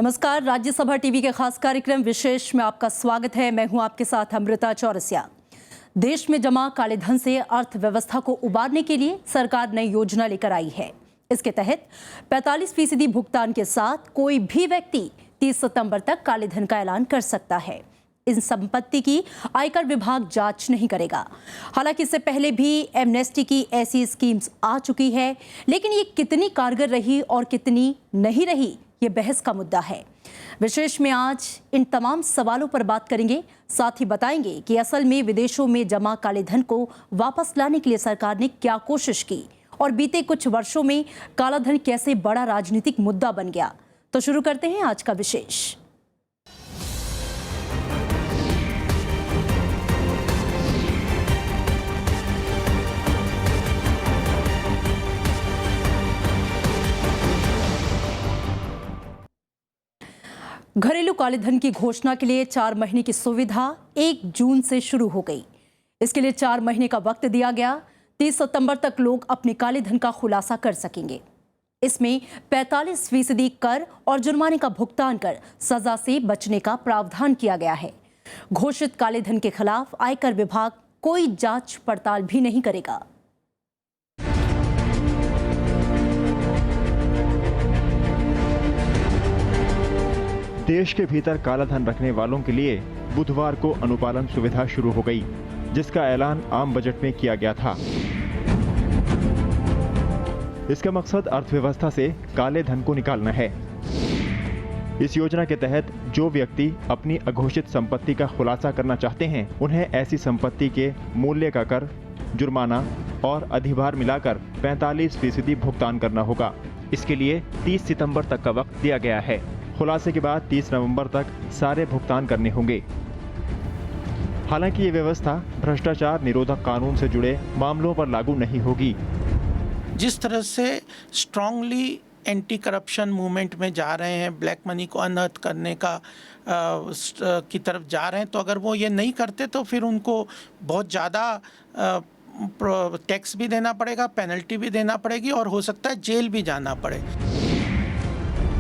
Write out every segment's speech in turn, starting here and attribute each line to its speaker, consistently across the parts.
Speaker 1: नमस्कार, राज्यसभा टीवी के खास कार्यक्रम विशेष में आपका स्वागत है। मैं हूं आपके साथ अमृता चौरसिया। देश में जमा काले धन से अर्थव्यवस्था को उबारने के लिए सरकार नई योजना लेकर आई है। इसके तहत 45% भुगतान के साथ कोई भी व्यक्ति 30 सितंबर तक काले धन का ऐलान कर सकता है। इन संपत्ति की आयकर विभाग जांच नहीं करेगा। हालांकि इससे पहले भी एमनेस्टी की ऐसी स्कीम्स आ चुकी है, लेकिन ये कितनी कारगर रही और कितनी नहीं रही, ये बहस का मुद्दा है। विशेष में आज इन तमाम सवालों पर बात करेंगे। साथ ही बताएंगे कि असल में विदेशों में जमा काले धन को वापस लाने के लिए सरकार ने क्या कोशिश की और बीते कुछ वर्षों में काला धन कैसे बड़ा राजनीतिक मुद्दा बन गया। तो शुरू करते हैं आज का विशेष। घरेलू काले धन की घोषणा के लिए 4 महीने की सुविधा 1 जून से शुरू हो गई। इसके लिए 4 महीने का वक्त दिया गया। 30 सितंबर तक लोग अपने काले धन का खुलासा कर सकेंगे। इसमें 45% कर और जुर्माने का भुगतान कर सजा से बचने का प्रावधान किया गया है। घोषित काले धन के खिलाफ आयकर विभाग कोई जांच पड़ताल भी नहीं करेगा।
Speaker 2: देश के भीतर काला धन रखने वालों के लिए बुधवार को अनुपालन सुविधा शुरू हो गई, जिसका ऐलान आम बजट में किया गया था। इसका मकसद अर्थव्यवस्था से काले धन को निकालना है। इस योजना के तहत जो व्यक्ति अपनी अघोषित संपत्ति का खुलासा करना चाहते हैं, उन्हें ऐसी संपत्ति के मूल्य का कर, जुर्माना और अधिभार मिलाकर 45% भुगतान करना होगा। इसके लिए 30 सितंबर तक का वक्त दिया गया है। खुलासे के बाद 30 नवंबर तक सारे भुगतान करने होंगे। हालांकि ये व्यवस्था भ्रष्टाचार निरोधक कानून से जुड़े मामलों पर लागू नहीं होगी।
Speaker 3: जिस तरह से स्ट्रांगली एंटी करप्शन मूवमेंट में जा रहे हैं, ब्लैक मनी को अनर्थ करने का की तरफ जा रहे हैं, तो अगर वो ये नहीं करते तो फिर उनको बहुत ज़्यादा टैक्स भी देना पड़ेगा, पेनल्टी भी देना पड़ेगी और हो सकता है जेल भी जाना पड़े।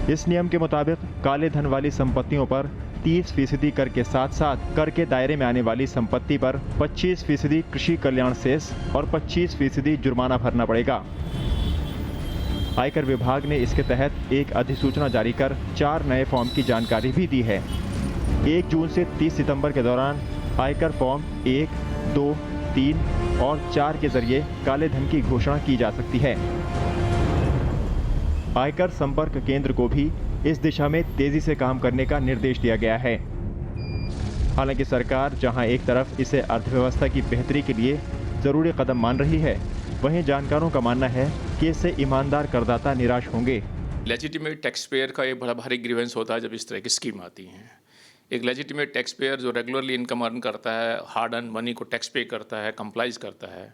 Speaker 2: इस नियम के मुताबिक काले धन वाली संपत्तियों पर 30% कर के साथ साथ कर के दायरे में आने वाली संपत्ति पर 25% कृषि कल्याण सेस और 25% जुर्माना भरना पड़ेगा। आयकर विभाग ने इसके तहत एक अधिसूचना जारी कर 4 नए फॉर्म की जानकारी भी दी है। 1 जून से 30 सितंबर के दौरान आयकर फॉर्म 1, 2, 3 और 4 के जरिए काले धन की घोषणा की जा सकती है। आयकर संपर्क केंद्र को भी इस दिशा में तेजी से काम करने का निर्देश दिया गया है। हालांकि सरकार जहां एक तरफ इसे अर्थव्यवस्था की बेहतरी के लिए जरूरी कदम मान रही है, वहीं जानकारों का मानना है कि इससे ईमानदार करदाता निराश होंगे।
Speaker 4: लेजिटिमेट टैक्स पेयर का एक बड़ा भारी ग्रीवेंस होता है जब इस तरह की स्कीम आती है। एक लेजिटिमेट टैक्स पेयर जो रेगुलरली इनकम अर्न करता है, हार्ड अर्न मनी को टैक्स पे करता है, कंप्लाइज करता है,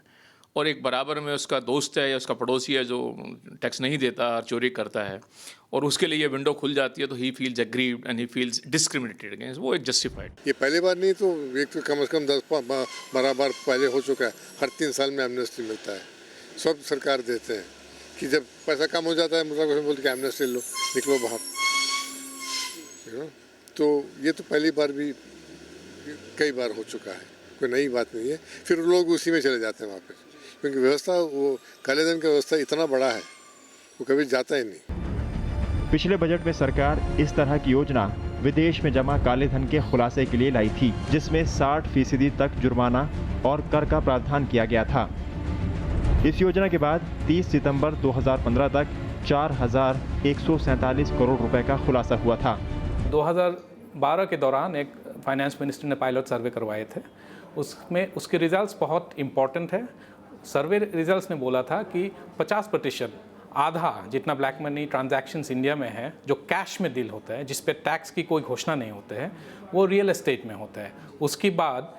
Speaker 4: और एक बराबर में उसका दोस्त है या उसका पड़ोसी है जो टैक्स नहीं देता और चोरी करता है, और उसके लिए ये विंडो खुल जाती है, तो he feels aggrieved and he feels discriminated against. वो एक जस्टिफाइड।
Speaker 5: ये पहली बार नहीं, तो एक तो कम से कम 10-12 बार पहले हो चुका है। हर 3 साल में एमनेस्टी मिलता है। सब सरकार देते हैं कि जब पैसा कम हो जाता है, मतलब बोलते हैं एमनेस्टी लो, निकलो बाहर। तो ये तो पहली बार भी कई बार हो चुका है, कोई नई बात नहीं है। फिर लोग उसी में चले जाते हैं वापस, क्योंकि व्यवस्था, वो काले धन की व्यवस्था इतना बड़ा है, वो कभी जाता ही नहीं।
Speaker 2: पिछले बजट में सरकार इस तरह की योजना विदेश में जमा काले धन के खुलासे के लिए लाई थी, जिसमें 60% तक जुर्माना और कर का प्रावधान किया गया था। इस योजना के बाद 30 सितंबर 2015 तक 4147 करोड़ रुपए का खुलासा हुआ था।
Speaker 6: 2012 के दौरान एक फाइनेंस मिनिस्टर ने पायलट सर्वे करवाए थे। उसमें उसके रिजल्ट्स बहुत इम्पॉर्टेंट है। सर्वे रिजल्ट्स ने बोला था कि 50%, आधा जितना ब्लैक मनी ट्रांजैक्शंस इंडिया में है जो कैश में डील होता है, जिस पे टैक्स की कोई घोषणा नहीं होते हैं, वो रियल एस्टेट में होता है। उसके बाद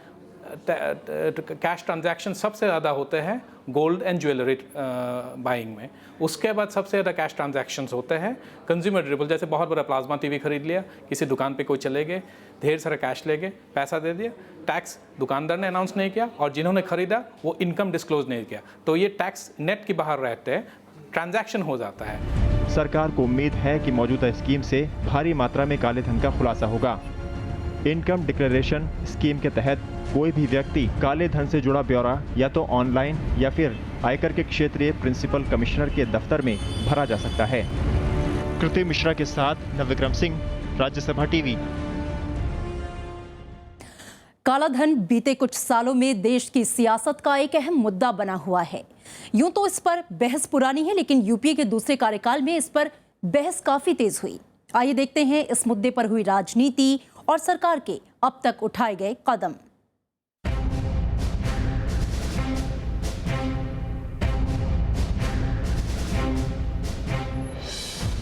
Speaker 6: कैश ट्रांजैक्शन सबसे ज़्यादा होते हैं गोल्ड एंड ज्वेलरी बाइंग में। उसके बाद सबसे ज़्यादा कैश ट्रांजैक्शंस होते हैं कंज्यूमर ड्यूरेबल, जैसे बहुत बड़ा प्लाज्मा टीवी खरीद लिया, किसी दुकान पे कोई चले गए, ढेर सारा कैश ले गए, पैसा दे दिया, टैक्स दुकानदार ने अनाउंस नहीं किया और जिन्होंने खरीदा वो इनकम डिस्क्लोज नहीं किया, तो ये टैक्स नेट के बाहर रहते हैं, ट्रांजैक्शन हो जाता है।
Speaker 2: सरकार को उम्मीद है कि मौजूदा स्कीम से भारी मात्रा में काले धन का खुलासा होगा। इनकम डिक्लेरेशन स्कीम के तहत कोई भी व्यक्ति काले धन से जुड़ा ब्यौरा या तो ऑनलाइन या फिर आयकर के क्षेत्रीय प्रिंसिपल कमिश्नर के दफ्तर में भरा जा सकता है। कृति मिश्रा के साथ नवविक्रम सिंह, राज्यसभा टीवी।
Speaker 1: काला धन बीते कुछ सालों में देश की सियासत का एक अहम मुद्दा बना हुआ है। यूं तो इस पर बहस पुरानी है, लेकिन यूपीए के दूसरे कार्यकाल में इस पर बहस काफी तेज हुई। आइए देखते हैं इस मुद्दे पर हुई राजनीति और सरकार के अब तक उठाए गए कदम।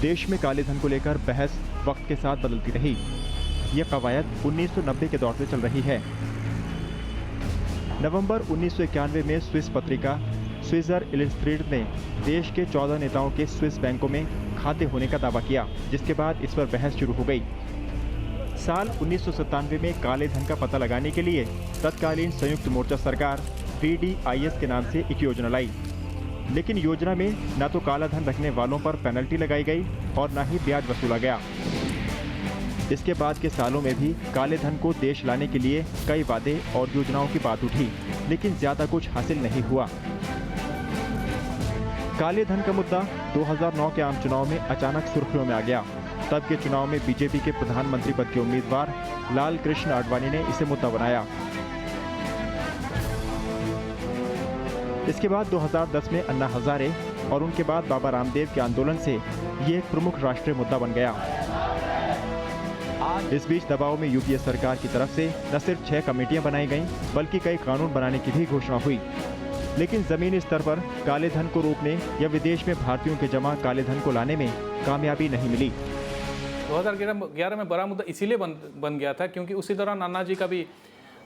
Speaker 2: देश में काले धन को लेकर बहस वक्त के साथ बदलती रही। ये कवायद 1990 के दौर से चल रही है। नवंबर 1991 में स्विस पत्रिका स्विजर इलस्ट्रेटेड ने देश के 14 नेताओं के स्विस बैंकों में खाते होने का दावा किया, जिसके बाद इस पर बहस शुरू हो गई। साल 1997 में काले धन का पता लगाने के लिए तत्कालीन संयुक्त मोर्चा सरकार VDIS के नाम से एक योजना लाई, लेकिन योजना में न तो काला धन रखने वालों पर पेनल्टी लगाई गई और न ही ब्याज वसूला गया। इसके बाद के सालों में भी काले धन को देश लाने के लिए कई वादे और योजनाओं की बात उठी, लेकिन ज्यादा कुछ हासिल नहीं हुआ। काले धन का मुद्दा 2009 के आम चुनाव में अचानक सुर्खियों में आ गया। तब के चुनाव में बीजेपी के प्रधानमंत्री पद के उम्मीदवार लाल कृष्ण आडवाणी ने इसे मुद्दा बनाया। इसके बाद 2010 में अन्ना हजारे और उनके बाद बाबा रामदेव के आंदोलन से ये एक प्रमुख राष्ट्रीय मुद्दा बन गया। इस बीच दबाव में यूपीए सरकार की तरफ से न सिर्फ 6 कमेटियां बनाई गईं, बल्कि कई कानून बनाने की भी घोषणा हुई, लेकिन जमीनी स्तर पर काले धन को रोकने या विदेश में भारतीयों के जमा काले धन को लाने में कामयाबी नहीं मिली।
Speaker 6: 2011 में बड़ा मुद्दा इसीलिए बन गया था क्योंकि उसी दौरान अन्ना जी का भी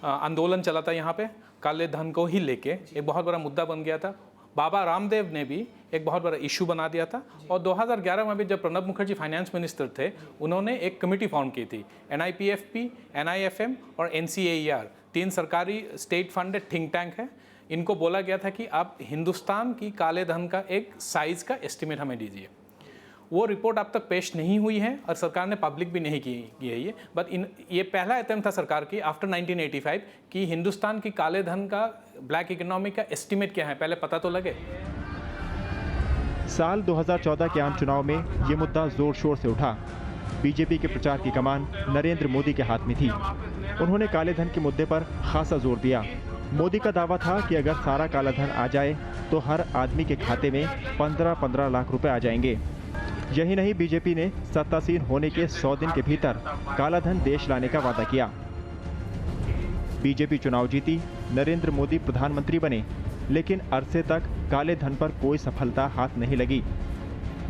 Speaker 6: आंदोलन चला था। यहाँ पे काले धन को ही लेके एक बहुत बड़ा मुद्दा बन गया था। बाबा रामदेव ने भी एक बहुत बड़ा इशू बना दिया था। और 2011 में भी जब प्रणब मुखर्जी फाइनेंस मिनिस्टर थे, उन्होंने एक कमेटी फॉर्म की थी। NIPFP, NIFM और NCAER 3 सरकारी स्टेट फंडेड थिंक टैंक है। इनको बोला गया था कि आप हिंदुस्तान की काले धन का एक साइज का एस्टिमेट हमें दीजिए। वो रिपोर्ट अब तक पेश नहीं हुई है और सरकार ने पब्लिक भी नहीं की है ये। बट ये पहला अटेम्प्ट था सरकार की आफ्टर 1985 कि हिंदुस्तान की काले धन का ब्लैक इकोनॉमी का एस्टिमेट क्या है, पहले पता तो लगे।
Speaker 2: साल 2014 के आम चुनाव में ये मुद्दा जोर शोर से उठा। बीजेपी के प्रचार की कमान नरेंद्र मोदी के हाथ में थी। उन्होंने काले धन के मुद्दे पर खासा जोर दिया। मोदी का दावा था कि अगर सारा काला धन आ जाए तो हर आदमी के खाते में 15-15 लाख रुपए आ जाएंगे। यही नहीं, बीजेपी ने सत्तासीन होने के 100 दिन के भीतर काला धन देश लाने का वादा किया। बीजेपी चुनाव जीती, नरेंद्र मोदी प्रधानमंत्री बने, लेकिन अरसे तक काले धन पर कोई सफलता हाथ नहीं लगी।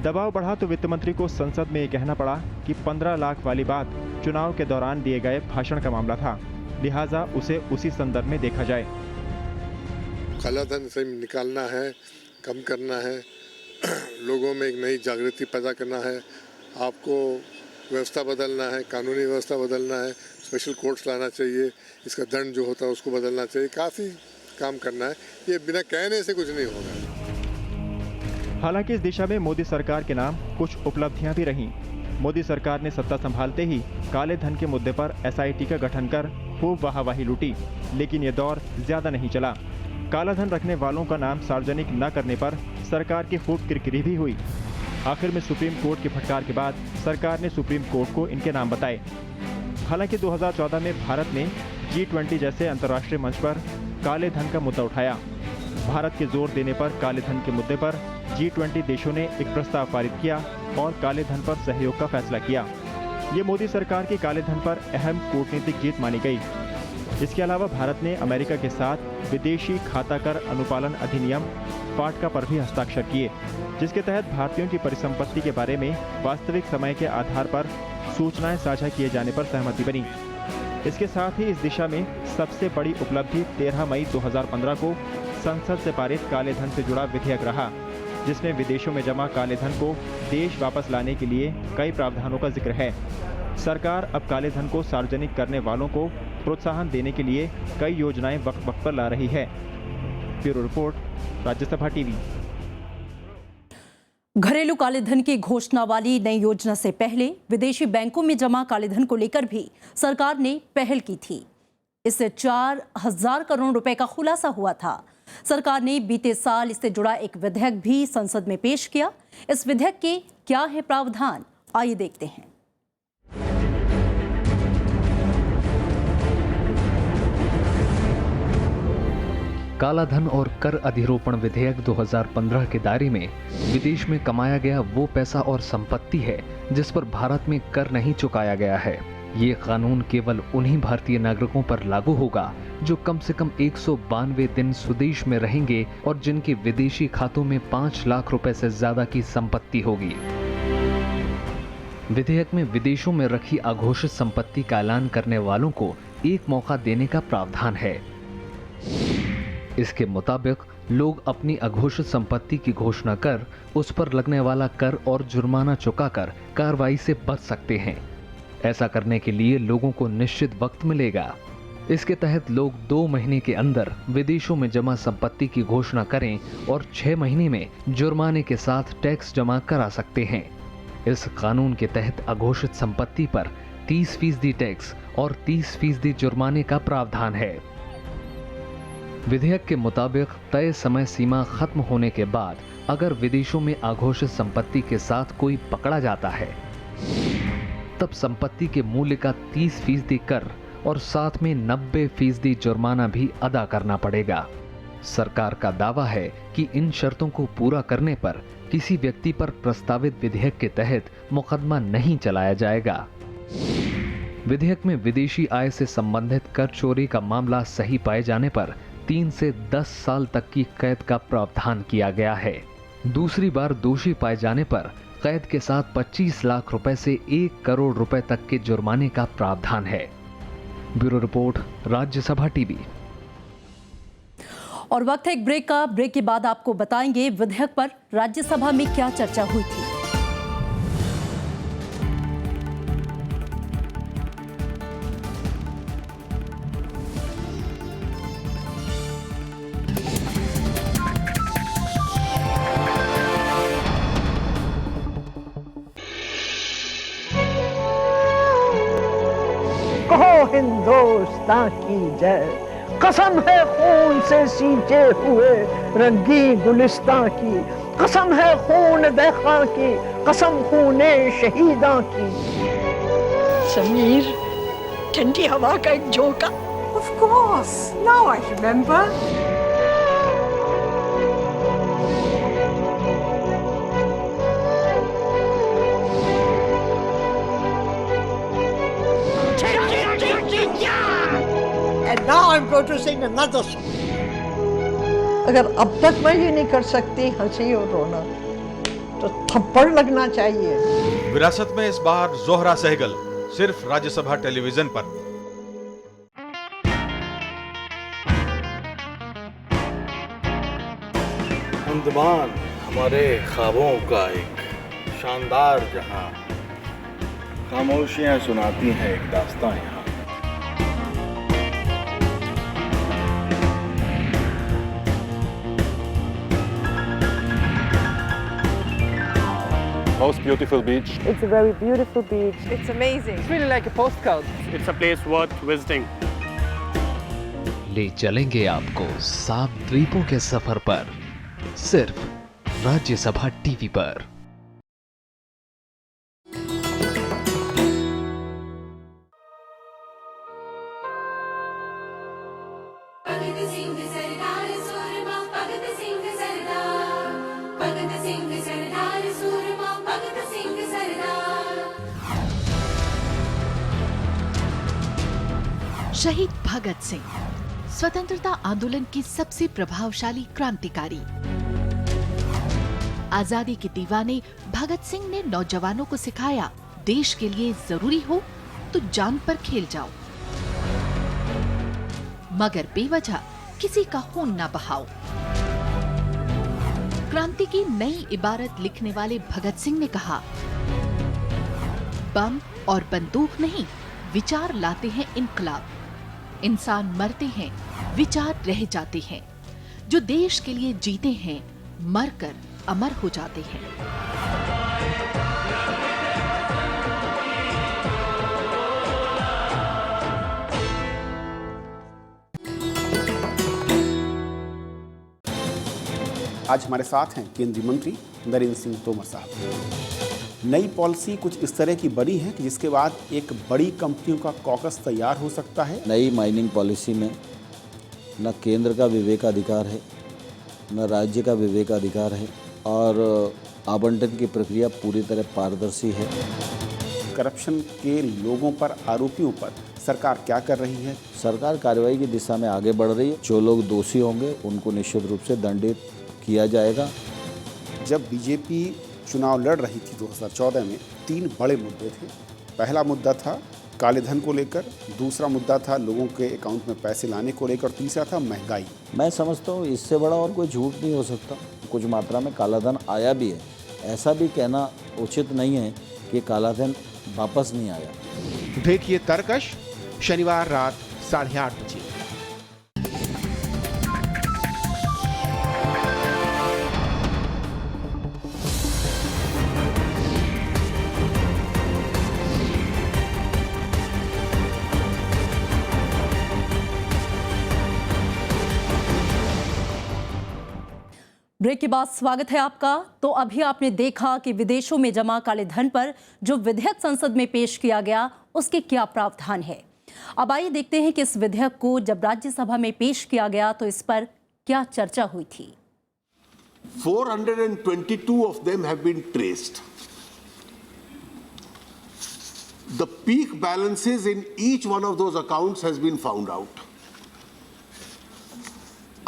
Speaker 2: दबाव बढ़ा तो वित्त मंत्री को संसद में ये कहना पड़ा कि 15 लाख वाली बात चुनाव के दौरान दिए गए भाषण का मामला था, लिहाजा उसे उसी संदर्भ में देखा जाए।
Speaker 5: काला धन से निकालना है, कम करना है, लोगों में एक नई जागृति पैदा करना है, आपको व्यवस्था बदलना है, कानूनी व्यवस्था बदलना है, स्पेशल कोर्ट्स लाना चाहिए, इसका दंड जो होता है उसको बदलना चाहिए, काफ़ी काम करना है। ये बिना कहने से कुछ नहीं होगा।
Speaker 2: हालांकि इस दिशा में मोदी सरकार के नाम कुछ उपलब्धियां भी रहीं। मोदी सरकार ने सत्ता संभालते ही काले धन के मुद्दे पर SIT का गठन कर खूब वाहवाही लूटी, लेकिन ये दौर ज्यादा नहीं चला। काला धन रखने वालों का नाम सार्वजनिक न करने पर सरकार की खूब किरकिरी भी हुई। आखिर में सुप्रीम कोर्ट की फटकार के बाद सरकार ने सुप्रीम कोर्ट को इनके नाम बताए। हालांकि 2014 में भारत ने G20 जैसे अंतर्राष्ट्रीय मंच पर काले धन का मुद्दा उठाया। भारत के जोर देने पर काले धन के मुद्दे पर G20 देशों ने एक प्रस्ताव पारित किया और काले धन पर सहयोग का फैसला किया। ये मोदी सरकार की काले धन पर अहम कूटनीतिक जीत मानी गई। इसके अलावा भारत ने अमेरिका के साथ विदेशी खाता कर अनुपालन अधिनियम फाटका पर भी हस्ताक्षर किए, जिसके तहत भारतीयों की परिसंपत्ति के बारे में वास्तविक समय के आधार पर सूचनाएं साझा किए जाने पर सहमति बनी। इसके साथ ही इस दिशा में सबसे बड़ी उपलब्धि 13 मई 2015 को संसद से पारित काले धन से जुड़ा विधेयक रहा, जिसमें विदेशों में जमा काले धन को देश वापस लाने के लिए कई प्रावधानों का जिक्र है। सरकार अब काले धन को सार्वजनिक करने वालों को प्रोत्साहन देने के लिए कई योजनाएं वक्त वक्त पर ला रही है। Bureau report, Rajya Sabha TV.
Speaker 1: घरेलू काले धन की घोषणा वाली नई योजना से पहले विदेशी बैंकों में जमा काले धन को लेकर भी सरकार ने पहल की थी। इससे 4,000 करोड़ रुपए का खुलासा हुआ था। सरकार ने बीते साल इससे जुड़ा एक विधेयक भी संसद में पेश किया। इस विधेयक के क्या है प्रावधान, आइए देखते हैं।
Speaker 7: काला धन और कर अधिरोपण विधेयक 2015 के दायरे में विदेश में कमाया गया वो पैसा और संपत्ति है जिस पर भारत में कर नहीं चुकाया गया है। ये कानून केवल उन्हीं भारतीय नागरिकों पर लागू होगा जो कम से कम 192 दिन स्वदेश में रहेंगे और जिनके विदेशी खातों में 5 लाख रुपए से ज्यादा की संपत्ति होगी। विधेयक में विदेशों में रखी अघोषित संपत्ति का ऐलान करने वालों को एक मौका देने का प्रावधान है। इसके मुताबिक लोग अपनी अघोषित संपत्ति की घोषणा कर उस पर लगने वाला कर और जुर्माना चुकाकर कार्रवाई से बच सकते हैं। ऐसा करने के लिए लोगों को निश्चित वक्त मिलेगा। इसके तहत लोग 2 महीने के अंदर विदेशों में जमा संपत्ति की घोषणा करें और 6 महीने में जुर्माने के साथ टैक्स जमा करा सकते हैं। इस कानून के तहत अघोषित संपत्ति पर 30% टैक्स और 30% जुर्माने का प्रावधान है। विधेयक के मुताबिक तय समय सीमा खत्म होने के बाद अगर विदेशों में अघोषित संपत्ति के साथ कोई पकड़ा जाता है तब संपत्ति के मूल्य का 30% कर और साथ में 90% जुर्माना भी अदा करना पड़ेगा। सरकार का दावा है कि इन शर्तों को पूरा करने पर किसी व्यक्ति पर प्रस्तावित विधेयक के तहत मुकदमा नहीं चलाया जाएगा। विधेयक में विदेशी आय से संबंधित कर चोरी का मामला सही पाए जाने पर 3 से 10 साल तक की कैद का प्रावधान किया गया है। दूसरी बार दोषी पाए जाने पर कैद के साथ 25 लाख रुपए से 1 करोड़ रुपए तक के जुर्माने का प्रावधान है। Bureau report, Rajya Sabha TV.
Speaker 1: और वक्त है एक ब्रेक का। ब्रेक के बाद आपको बताएंगे विधेयक पर राज्यसभा में क्या चर्चा हुई थी।
Speaker 8: कहो हिंदुस्तान की जय, कसम है खून से सींचे हुए रंगी गुलिस्तान की, कसम है खून देखा की, कसम खूने शहीदा की।
Speaker 9: समीर, ठंडी हवा का एक झोंका। Of course, now I remember. And now I'm going to sing another song.
Speaker 8: अगर अब तक मैं ये नहीं कर सकती हंसी और रोना तो थप्पड़ लगना चाहिए।
Speaker 10: विरासत में इस बार जोहरा सहगल सिर्फ राज्यसभा टेलीविजन पर।
Speaker 11: अंडमान हमारे ख्वाबों का एक शानदार जहां, खामोशियां सुनाती हैं एक दास्तां यहाँ।
Speaker 12: Most beautiful beach.
Speaker 13: It's a very beautiful beach.
Speaker 9: It's amazing.
Speaker 13: It's really like a postcard.
Speaker 12: It's a place worth visiting.
Speaker 7: ले चलेंगे आपको 7 द्वीपों के सफर पर, सिर्फ राज्यसभा टीवी पर।
Speaker 14: शहीद भगत सिंह स्वतंत्रता आंदोलन के सबसे प्रभावशाली क्रांतिकारी। आजादी के दीवाने भगत सिंह ने नौजवानों को सिखाया, देश के लिए जरूरी हो तो जान पर खेल जाओ, मगर बेवजह किसी का खून ना बहाओ। क्रांति की नई इबारत लिखने वाले भगत सिंह ने कहा, बम और बंदूक नहीं, विचार लाते हैं इनकलाब। इंसान मरते हैं, विचार रह जाते हैं। जो देश के लिए जीते हैं, मरकर अमर हो जाते हैं।
Speaker 15: आज हमारे साथ हैं केंद्रीय मंत्री नरेंद्र सिंह तोमर साहब। नई पॉलिसी कुछ इस तरह की बनी है कि जिसके बाद एक बड़ी कंपनियों का कॉकस तैयार हो सकता है।
Speaker 11: नई माइनिंग पॉलिसी में न केंद्र का विवेकाधिकार है, न राज्य का विवेकाधिकार है और आवंटन की प्रक्रिया पूरी तरह पारदर्शी है।
Speaker 15: करप्शन के लोगों पर, आरोपियों पर सरकार क्या कर रही है?
Speaker 11: सरकार कार्रवाई की दिशा में आगे बढ़ रही है। जो लोग दोषी होंगे उनको निश्चित रूप से दंडित किया जाएगा।
Speaker 15: जब बीजेपी चुनाव लड़ रही थी 2014 में, 3 बड़े मुद्दे थे। पहला मुद्दा था काले धन को लेकर, दूसरा मुद्दा था लोगों के अकाउंट में पैसे लाने को लेकर, तीसरा था महंगाई।
Speaker 11: मैं समझता हूँ इससे बड़ा और कोई झूठ नहीं हो सकता। कुछ मात्रा में काला धन आया भी है, ऐसा भी कहना उचित नहीं है कि काला धन वापस नहीं आया।
Speaker 15: देखिए तरकश, शनिवार रात 8:30 बजे।
Speaker 1: ब्रेक के बाद स्वागत है आपका। तो अभी आपने देखा कि विदेशों में जमा काले धन पर जो विधेयक संसद में पेश किया गया उसके क्या प्रावधान है। अब आइए देखते हैं कि इस विधेयक को जब राज्यसभा में पेश किया गया तो इस पर क्या चर्चा हुई थी।
Speaker 16: 422 of them have been traced. The peak balances in each one of those accounts has been found out.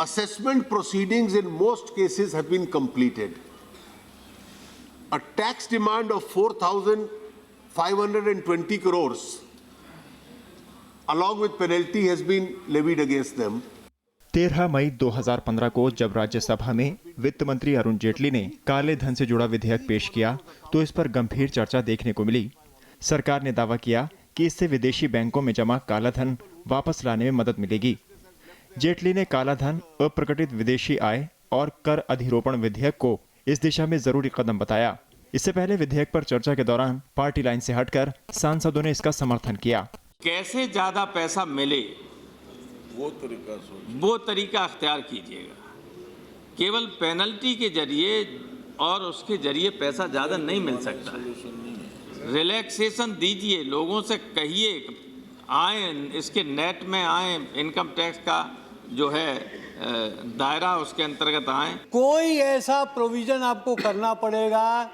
Speaker 16: Assessment proceedings in most cases have been completed. A tax demand of 4,520 crores along with penalty has been levied against them.
Speaker 2: 13 मई 2015 को जब राज्यसभा में वित्त मंत्री अरुण जेटली ने काले धन से जुड़ा विधेयक पेश किया तो इस पर गंभीर चर्चा देखने को मिली। सरकार ने दावा किया कि इससे विदेशी बैंकों में जमा काला धन वापस लाने में मदद मिलेगी। जेटली ने काला धन, अप्रकटित विदेशी आय और कर अधिरोपण विधेयक को इस दिशा में जरूरी कदम बताया। इससे पहले विधेयक पर चर्चा के दौरान पार्टी लाइन से हटकर सांसदों ने इसका समर्थन किया।
Speaker 17: कैसे ज्यादा पैसा मिले वो तरीका अख्तियार कीजिएगा। केवल पेनल्टी के जरिए और उसके जरिए पैसा ज्यादा नहीं मिल सकता है। रिलैक्सेशन दीजिए, लोगों से कहिए आए, इसके नेट में आए, इनकम टैक्स का जो है दायरा उसके अंतर्गत आए।
Speaker 18: कोई ऐसा प्रोविजन आपको करना पड़ेगा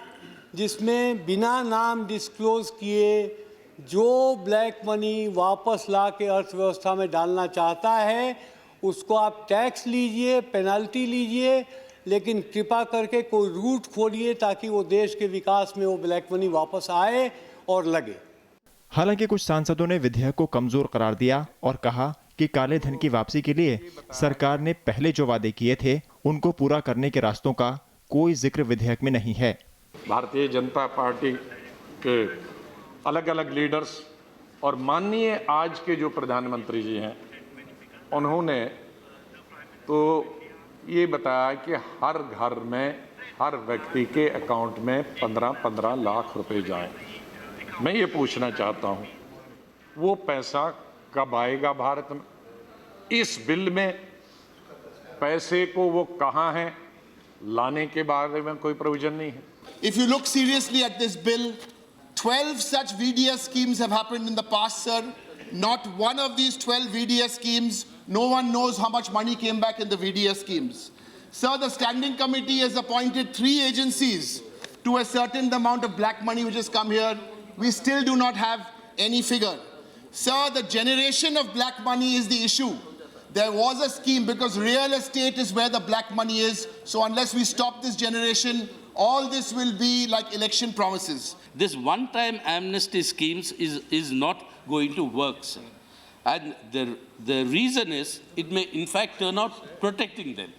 Speaker 18: जिसमें बिना नाम डिस्क्लोज किए जो ब्लैक मनी वापस ला के अर्थव्यवस्था में डालना चाहता है उसको आप टैक्स लीजिए, पेनल्टी लीजिए, लेकिन कृपा करके कोई रूट खोलिए ताकि वो देश के विकास में वो ब्लैक मनी वापस आए और लगे।
Speaker 2: हालांकि कुछ सांसदों ने विधेयक को कमजोर करार दिया और कहा कि काले धन की वापसी के लिए सरकार ने पहले जो वादे किए थे उनको पूरा करने के रास्तों का कोई जिक्र विधेयक में नहीं है।
Speaker 19: भारतीय जनता पार्टी के अलग अलग लीडर्स और माननीय आज के जो प्रधानमंत्री जी हैं उन्होंने तो ये बताया कि हर घर में, हर व्यक्ति के अकाउंट में 15-15 लाख रुपए जाएं। मैं ये पूछना चाहता हूँ वो पैसा कब आएगा भारत में? इस बिल में पैसे को वो कहाँ है लाने के बारे में कोई प्रोविजन नहीं है।
Speaker 20: If you look seriously at this bill, 12 such VDS schemes have happened in the past, sir. Not one of these 12 VDS schemes, no one knows how much money came back in the VDS schemes. Sir, the standing committee has appointed 3 agencies to ascertain the amount of black money which has come here. We still do not have any figure. Sir, the generation of black money is the issue. There was a scheme because real estate is where the black money is. So unless we stop this generation, all this will be like election promises.
Speaker 17: This one-time amnesty schemes is not going to work, sir. And the reason is it may in fact turn out protecting them.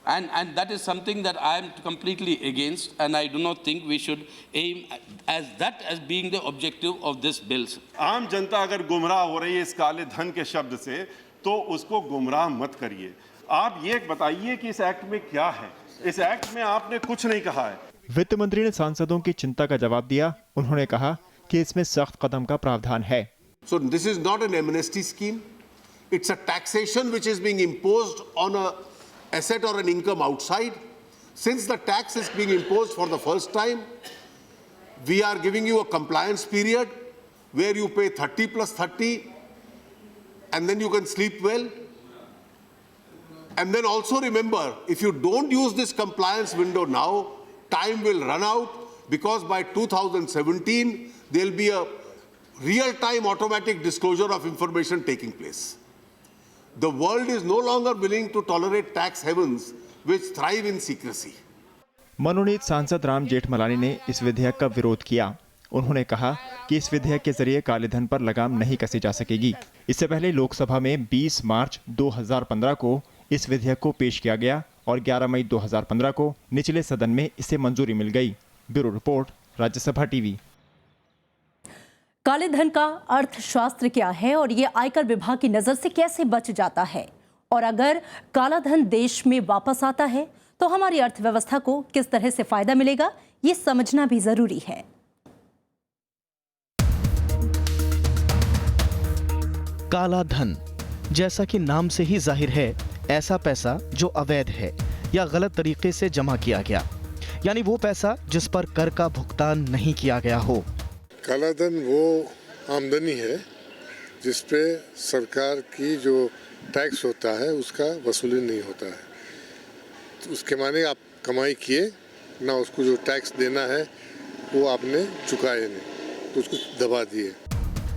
Speaker 17: And that is something that I am completely against, and I do not think we should aim as being the objective of this bill.
Speaker 21: आम जनता अगर गुमराह हो रही है इस काले धन के शब्द से तो उसको गुमराह मत करिए। आप ये बताइए कि इस एक्ट में क्या है। इस एक्ट में आपने कुछ नहीं कहा है।
Speaker 2: वित्त मंत्री ने सांसदों की चिंता का जवाब दिया। उन्होंने कहा कि इसमें सख्त कदम का प्रावधान है।
Speaker 16: So this is not an amnesty scheme. It's a taxation which is being imposed on a asset or an income outside. Since the tax is being imposed for the first time, we are giving you a compliance period where you pay 30 plus 30 and then you can sleep well. And then also remember, if you don't use this compliance window now, time will run out, because by 2017 there will be a real-time automatic disclosure of information taking place. The world is no longer willing to tolerate tax havens which thrive in secrecy.
Speaker 2: मनोनीत सांसद राम जेठमलानी ने इस विधेयक का विरोध किया। उन्होंने कहा कि इस विधेयक के जरिए काले धन पर लगाम नहीं कसी जा सकेगी। इससे पहले लोकसभा में 20 मार्च 2015 को इस विधेयक को पेश किया गया और 11 मई 2015 को निचले सदन में इसे मंजूरी मिल गई। Bureau report, Rajya Sabha TV.
Speaker 1: काले धन का अर्थशास्त्र क्या है और ये आयकर विभाग की नजर से कैसे बच जाता है, और अगर काला धन देश में वापस आता है तो हमारी अर्थव्यवस्था को किस तरह से फायदा मिलेगा, ये समझना भी जरूरी है।
Speaker 3: काला धन, जैसा कि नाम से ही जाहिर है, ऐसा पैसा जो अवैध है या गलत तरीके से जमा किया गया, यानी वो पैसा जिस पर कर का भुगतान नहीं किया गया हो।
Speaker 5: काला धन वो आमदनी है जिस पे सरकार की जो टैक्स होता है उसका वसूली नहीं होता है। तो उसके माने आप कमाई किए ना, उसको जो टैक्स देना है वो आपने चुकाए नहीं, तो उसको दबा दिए।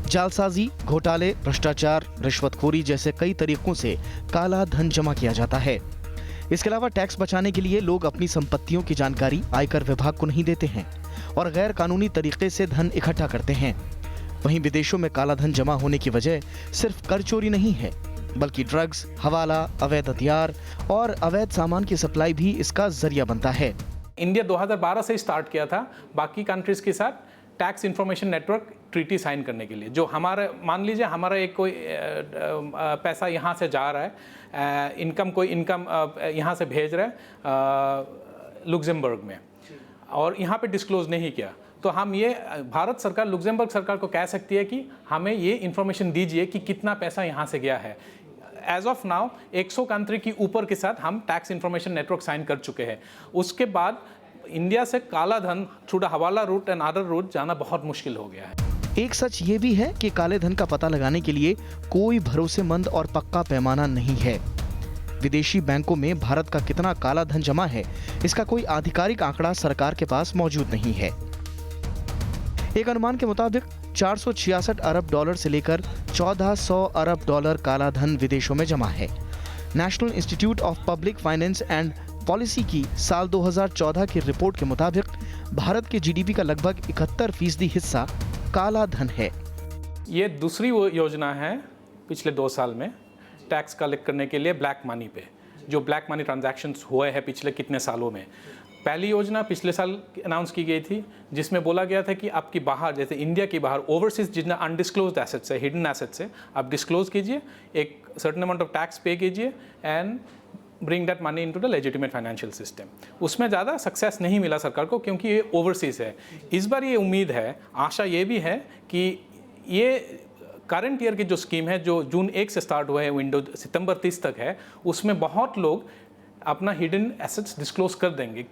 Speaker 3: जालसाजी, घोटाले, भ्रष्टाचार, रिश्वतखोरी जैसे कई तरीकों से काला धन जमा किया जाता है। इसके अलावा टैक्स बचाने के लिए लोग अपनी संपत्तियों की जानकारी आयकर विभाग को नहीं देते हैं और गैर कानूनी तरीके से धन इकट्ठा करते हैं। वहीं विदेशों में काला धन जमा होने की वजह सिर्फ कर चोरी नहीं है, बल्कि ड्रग्स, हवाला, अवैध हथियार और अवैध सामान की सप्लाई भी इसका जरिया बनता है।
Speaker 6: इंडिया 2012 से स्टार्ट किया था बाकी कंट्रीज के साथ tax information network treaty sign करने के लिए। जो हमारा, मान लीजिए हमारा एक कोई पैसा यहाँ से जा रहा है, कोई इनकम यहाँ से भेज रहा है लुक्सेमबर्ग में, और यहाँ पे डिस्क्लोज नहीं किया, तो हम ये भारत सरकार लुक्सेमबर्ग सरकार को कह सकती है कि हमें ये इन्फॉर्मेशन दीजिए कि कितना पैसा यहाँ से गया है। एज ऑफ नाउ 100 कंट्री की ऊपर के साथ हम टैक्स इंफॉर्मेशन नेटवर्क साइन कर चुके हैं। उसके बाद इंडिया से काला धन थ्रू द हवाला रूट एंड अदर रूट जाना बहुत मुश्किल हो गया है।
Speaker 3: एक सच ये भी है कि काले धन का पता लगाने के लिए कोई भरोसेमंद और पक्का पैमाना नहीं है। विदेशी बैंकों में भारत का कितना काला धन जमा है, इसका कोई आधिकारिक आंकड़ा सरकार के पास मौजूद नहीं है। एक अनुमान के मुताबिक 466 अरब डॉलर से लेकर 1400 अरब डॉलर काला धन विदेशों में जमा है। National institute of public finance and policy की साल 2014 की रिपोर्ट के मुताबिक भारत के जीडीपी का लगभग 71% हिस्सा काला धन है।
Speaker 6: ये दूसरी वो योजना है पिछले 2 साल में टैक्स कलेक्ट करने के लिए ब्लैक मनी पे, जो ब्लैक मनी ट्रांजैक्शंस हुए हैं पिछले कितने सालों में। पहली योजना पिछले साल अनाउंस की गई थी, जिसमें बोला गया था कि आपकी बाहर, जैसे इंडिया के बाहर ओवरसीज जितना अनडिस्क्लोज्ड एसेट्स है, हिडन एसेट्स है, आप डिस्क्लोज कीजिए, एक सर्टेन अमाउंट ऑफ टैक्स पे कीजिए and bring that money into the legitimate financial system. उसमें ज़्यादा सक्सेस नहीं मिला सरकार को, क्योंकि ये ओवरसीज है। इस बार ये उम्मीद है, आशा ये भी है कि ये करंट ईयर की जो स्कीम है, जो जून 1 से स्टार्ट हुआ है, विंडो सितंबर 30 तक है, उसमें बहुत लोग अपना हिडन एसेट्स डिस्क्लोज कर देंगे।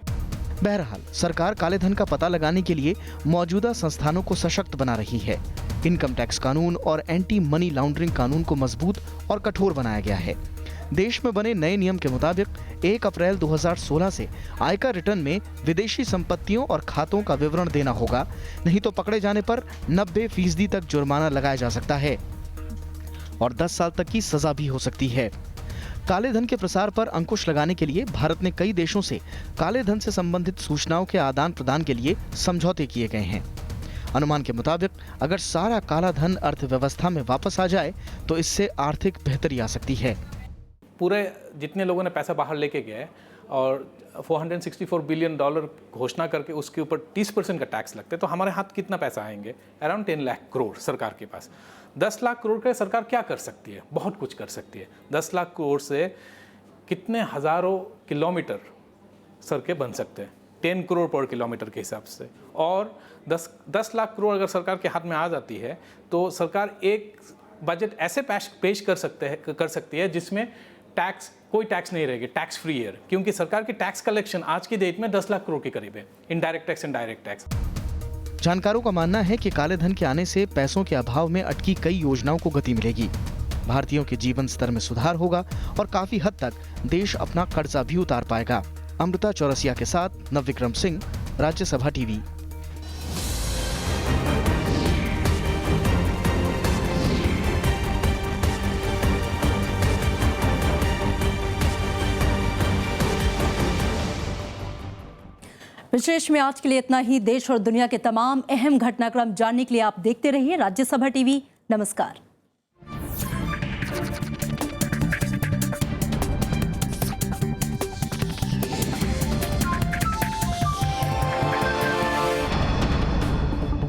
Speaker 3: बहरहाल सरकार काले धन का पता लगाने के लिए मौजूदा संस्थानों को सशक्त बना रही है। इनकम टैक्स कानून और एंटी मनी लॉन्ड्रिंग कानून को मजबूत और कठोर बनाया गया है। देश में बने नए नियम के मुताबिक 1 अप्रैल 2016 से आयकर रिटर्न में विदेशी संपत्तियों और खातों का विवरण देना होगा, नहीं तो पकड़े जाने पर 90% तक जुर्माना लगाया जा सकता है और 10 साल तक की सजा भी हो सकती है। काले धन के प्रसार पर अंकुश लगाने के लिए भारत ने कई देशों से काले धन से संबंधित सूचनाओं के आदान प्रदान के लिए समझौते किए गए हैं। अनुमान के मुताबिक अगर सारा काला धन अर्थव्यवस्था में वापस आ जाए तो इससे आर्थिक बेहतरी आ सकती है।
Speaker 6: पूरे जितने लोगों ने पैसा बाहर लेके गए और $464 बिलियन घोषणा करके उसके ऊपर 30% का टैक्स लगता है, तो हमारे हाथ कितना पैसा आएंगे? अराउंड 10 लाख करोड़ सरकार के पास। 10 लाख करोड़ का सरकार क्या कर सकती है? बहुत कुछ कर सकती है। 10 लाख करोड़ से कितने हज़ारों किलोमीटर सड़कें बन सकते हैं 10 करोड़ पर किलोमीटर के हिसाब से। और 10 लाख करोड़ अगर सरकार के हाथ में आ जाती है तो सरकार एक बजट ऐसे पेश कर सकती है जिसमें कोई टैक्स नहीं रहेगी, टैक्स फ्री है, क्योंकि सरकार की टैक्स कलेक्शन आज की डेट में 10 लाख करोड़ के करीब है, indirect tax and direct tax.
Speaker 3: जानकारों का मानना है कि काले धन के आने से पैसों के अभाव में अटकी कई योजनाओं को गति मिलेगी, भारतीयों के जीवन स्तर में सुधार होगा और काफी हद तक देश अपना कर्जा भी उतार पाएगा। अमृता चौरसिया के साथ नवविक्रम सिंह, राज्यसभा टीवी।
Speaker 1: विशेष में आज के लिए इतना ही। देश और दुनिया के तमाम अहम घटनाक्रम जानने के लिए आप देखते रहिए राज्यसभा टीवी। नमस्कार।